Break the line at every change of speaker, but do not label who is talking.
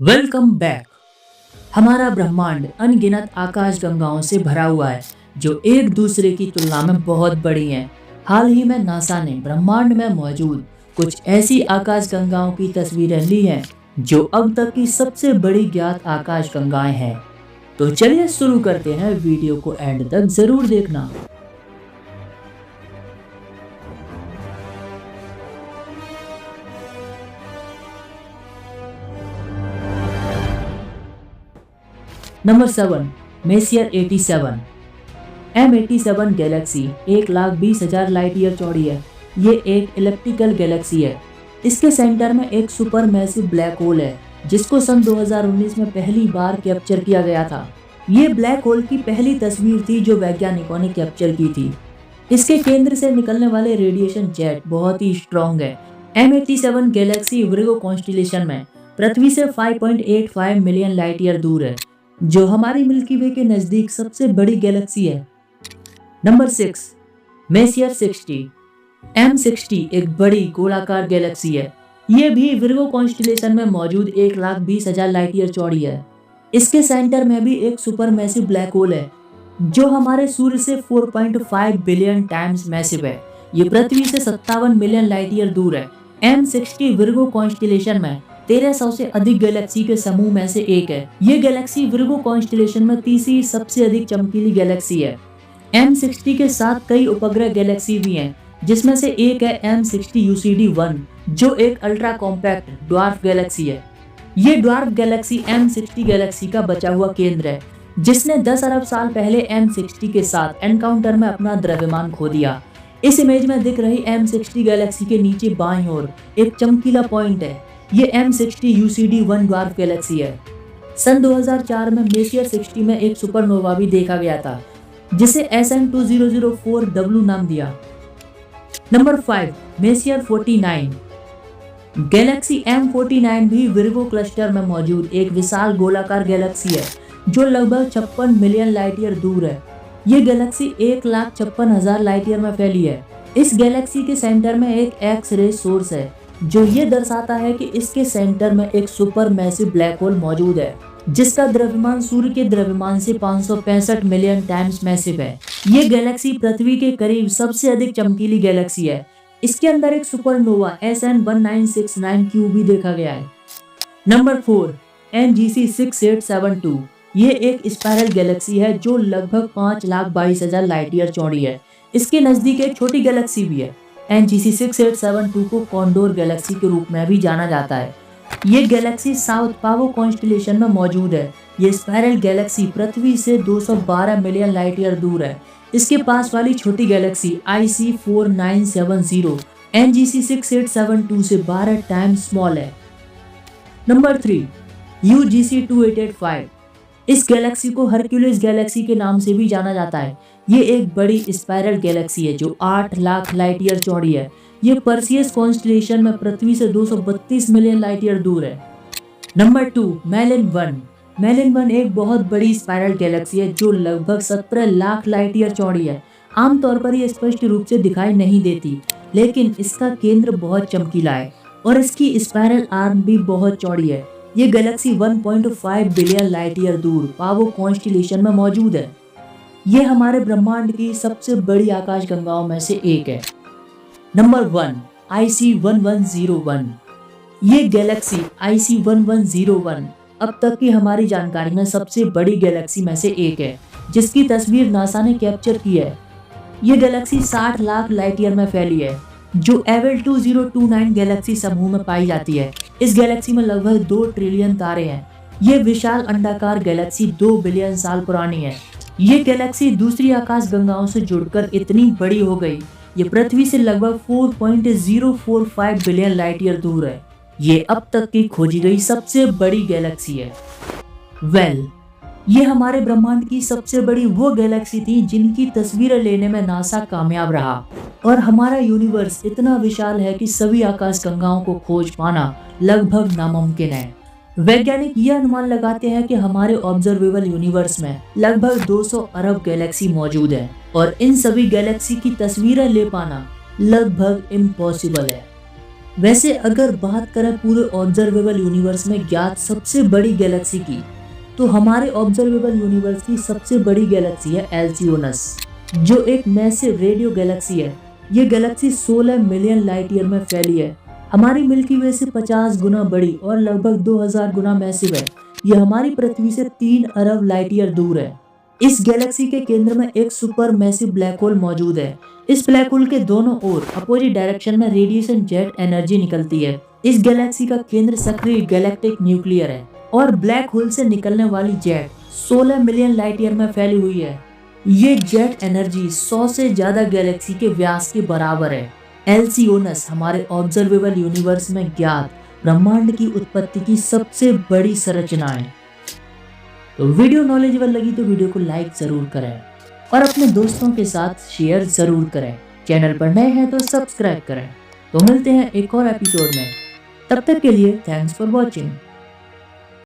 Welcome back. हमारा ब्रह्मांड अनगिनत आकाश गंगाओं से भरा हुआ है जो एक दूसरे की तुलना में बहुत बड़ी हैं। हाल ही में नासा ने ब्रह्मांड में मौजूद कुछ ऐसी आकाश गंगाओं की तस्वीरें ली हैं जो अब तक की सबसे बड़ी ज्ञात आकाश गंगाएं हैं। तो चलिए शुरू करते हैं, वीडियो को एंड तक जरूर देखना। Number 7, messier 87। M87 Galaxy 1,20,000 light year चौड़ी है। ये एक इलिप्टिकल गैलेक्सी है। इसके सेंटर में एक सुपर मैसिव ब्लैक होल है जिसको सन 2019 में पहली बार कैप्चर किया गया था। ये ब्लैक होल की पहली तस्वीर थी जो वैज्ञानिकों ने कैप्चर की थी। इसके केंद्र से निकलने वाले रेडिएशन जेट बहुत ही स्ट्रॉन्ग है। M87 गैलेक्सी विर्गो कॉन्स्टिलेशन में पृथ्वी से 5.85 मिलियन लाइट ईयर दूर है, जो हमारी मिल्की वे के नजदीक सबसे बड़ी गैलेक्सी है। Number 6, messier 60। M60 एक बड़ी गोलाकार गैलेक्सी है। ये भी विर्गो कॉन्स्टिलेशन में मौजूद 1,20,000 लाइट ईयर चौड़ी है। इसके सेंटर में भी एक सुपर मैसिव ब्लैक होल है जो हमारे सूर्य से 4.5 बिलियन टाइम्स मैसिव है। ये पृथ्वी से 57 मिलियन लाइट ईयर दूर है। M60 विर्गो कॉन्स्टिलेशन में 1300 से अधिक गैलेक्सी के समूह में से एक है। ये गैलेक्सी विर्गो कॉन्स्टिलेशन में तीसरी सबसे अधिक चमकीली गैलेक्सी है। M60 के साथ कई उपग्रह गैलेक्सी भी हैं, जिसमें से एक है M60 UCD1 जो एक अल्ट्रा कॉम्पैक्ट ड्वार्फ गैलेक्सी है। ये ड्वार्फ गैलेक्सी M60 गैलेक्सी का बचा हुआ केंद्र है, जिसने 10 अरब साल पहले M60 के साथ एनकाउंटर में अपना द्रव्यमान खो दिया। इस इमेज में दिख रही M60 गैलेक्सी के नीचे बाईं ओर एक चमकीला पॉइंट है। ये M60 UCD1 ड्वार्फ गैलेक्सी है। सन 2004 में मेसियर 60 में एक सुपरनोवा भी देखा गया था जिसे SN2004W नाम दिया। Number 5, messier 49। गैलेक्सी M49 भी विर्गो क्लस्टर में मौजूद एक विशाल गोलाकार गैलेक्सी है जो लगभग 56 मिलियन लाइट ईयर दूर है। ये गैलेक्सी 1,56,000 लाइट ईयर में फैली है। इस गैलेक्सी के सेंटर में एक एक्स रे सोर्स है जो ये दर्शाता है कि इसके सेंटर में एक सुपर मैसिव ब्लैक होल मौजूद है जिसका द्रव्यमान सूर्य के द्रव्यमान से 565 मिलियन टाइम्स मैसिव है। ये गैलेक्सी पृथ्वी के करीब सबसे अधिक चमकीली गैलेक्सी है। इसके अंदर एक सुपरनोवा SN1969Q भी देखा गया है। Number 4, NGC 6872। ये एक स्पाइरल गैलेक्सी है जो लगभग 5,22,000 लाइट ईयर चौड़ी है। इसके नजदीक एक छोटी गैलेक्सी भी है। NGC 6872 को कॉन्डोर गैलेक्सी के रूप में भी जाना जाता है। ये गैलेक्सी साउथ पावो कॉन्स्टिलेशन में मौजूद है। ये स्पाइरल गैलेक्सी पृथ्वी से 212 मिलियन लाइट ईयर दूर है। इसके पास वाली छोटी गैलेक्सी IC 4970 NGC 6872 से 12 टाइम्स स्मॉल है। Number 3, UGC 2885। इस गैलेक्सी को हरक्यूलिस गैलेक्सी के नाम से भी जाना जाता है। ये एक बड़ी स्पाइरल गैलेक्सी है जो 8 लाख लाइट ईयर चौड़ी है। ये पर्सियस कॉन्स्टिलेशन में पृथ्वी से 232 मिलियन लाइट ईयर दूर है। नंबर 2, मेलिन 1। मेलिन 1 एक बहुत बड़ी स्पाइरल गैलेक्सी है जो लगभग 17 लाख लाइट ईयर चौड़ी है। आमतौर पर ये स्पष्ट रूप से दिखाई नहीं देती, लेकिन इसका केंद्र बहुत चमकीला है और इसकी स्पाइरल आर्म भी बहुत चौड़ी है। ये गैलेक्सी 1.5 बिलियन लाइट ईयर दूर पावो कॉन्स्टिलेशन में मौजूद है। ये हमारे ब्रह्मांड की सबसे बड़ी आकाश गंगाओं में से एक है। Number 1, IC 1101। ये गैलेक्सी IC 1101 अब तक की हमारी जानकारी में सबसे बड़ी गैलेक्सी में से एक है जिसकी तस्वीर नासा ने कैप्चर की है। ये गैलेक्सी 60 लाख लाइट ईयर में फैली है जो एवेल 2029 गैलेक्सी समूह में पाई जाती है। इस गैलेक्सी में लगभग 2 ट्रिलियन तारे हैं। ये विशाल अंडाकार गैलेक्सी 2 बिलियन साल पुरानी है। ये गैलेक्सी दूसरी आकाश गंगाओं से जुड़कर इतनी बड़ी हो गई, ये पृथ्वी से लगभग 4.045 बिलियन लाइट ईयर दूर है। ये अब तक की खोजी गई सबसे बड़ी गैलेक्सी है। ये हमारे ब्रह्मांड की सबसे बड़ी वो गैलेक्सी थी जिनकी तस्वीरें लेने में नासा कामयाब रहा। और हमारा यूनिवर्स इतना विशाल है कि सभी आकाश गंगाओं को खोज पाना लगभग नामुमकिन है। वैज्ञानिक यह अनुमान लगाते हैं कि हमारे ऑब्जर्वेबल यूनिवर्स में लगभग 200 अरब गैलेक्सी मौजूद है और इन सभी गैलेक्सी की तस्वीरें ले पाना लगभग इम्पॉसिबल है। वैसे अगर बात करें पूरे ऑब्जर्वेबल यूनिवर्स में ज्ञात सबसे बड़ी गैलेक्सी की, तो हमारे ऑब्जर्वेबल यूनिवर्स की सबसे बड़ी गैलेक्सी है एल्सियोनस, जो एक मैसिव रेडियो गैलेक्सी है। ये गैलेक्सी 16 मिलियन लाइट ईयर में फैली है। हमारी मिल्की वे से 50 गुना बड़ी और लगभग 2000 गुना मैसिव है। ये हमारी पृथ्वी से 3 अरब लाइट ईयर दूर है। इस गैलेक्सी के केंद्र में एक सुपर मैसिव ब्लैक होल मौजूद है। इस ब्लैक होल के दोनों ओर अपोजिट डायरेक्शन में रेडिएशन जेट एनर्जी निकलती है। इस गैलेक्सी का केंद्र सक्रिय गैलेक्टिक न्यूक्लियर है और ब्लैक होल से निकलने वाली जेट 16 मिलियन लाइट ईयर में फैली हुई है। ये जेट एनर्जी 100 से ज्यादा गैलेक्सी के व्यास के बराबर है। एल्सियोनस हमारे ऑब्जर्वेबल यूनिवर्स में ज्ञात ब्रह्मांड की उत्पत्ति की सबसे बड़ी संरचना है। तो वीडियो नॉलेजेबल लगी तो वीडियो को लाइक जरूर करें और अपने दोस्तों के साथ शेयर जरूर करें। चैनल पर नए हैं तो सब्सक्राइब करें। तो मिलते हैं एक और एपिसोड में, तब तक के लिए थैंक्स फॉर वॉचिंग।